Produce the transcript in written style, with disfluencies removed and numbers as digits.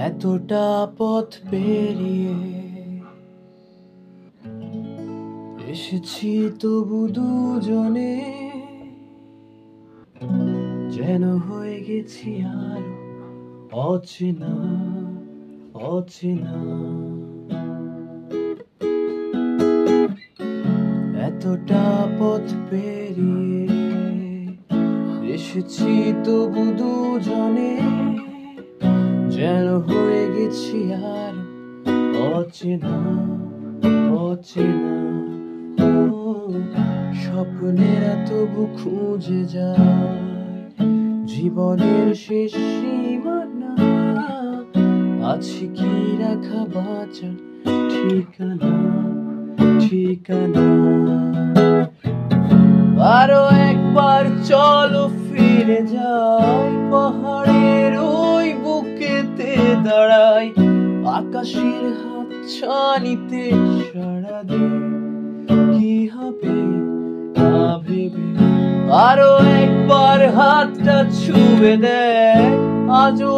এতটা পথ পেরিয়ে এসেছি তবু দুজনে যেন হয়ে গেছি আর অচেনা অচেনা। এতটা পথ পেরিয়ে এসেছি তবু দুজনে যেন হয়ে গেছি আর অচেনা অচেনা। স্বপ্নেরা তবু খুঁজে যায় জীবনের শেষ সীমানা, আছে কি রাখা বাঁচার ঠিকানা ঠিকানা। আরো একবার চলো ফিরে যাই, পাহাড়ের ওই বুকেতে দাঁড়াই, আকাশের হাত ছানিতে সাড়া দে কি হবে না ভেবে। আরো একবার হাতটা ছুঁয়ে দেয়, আজও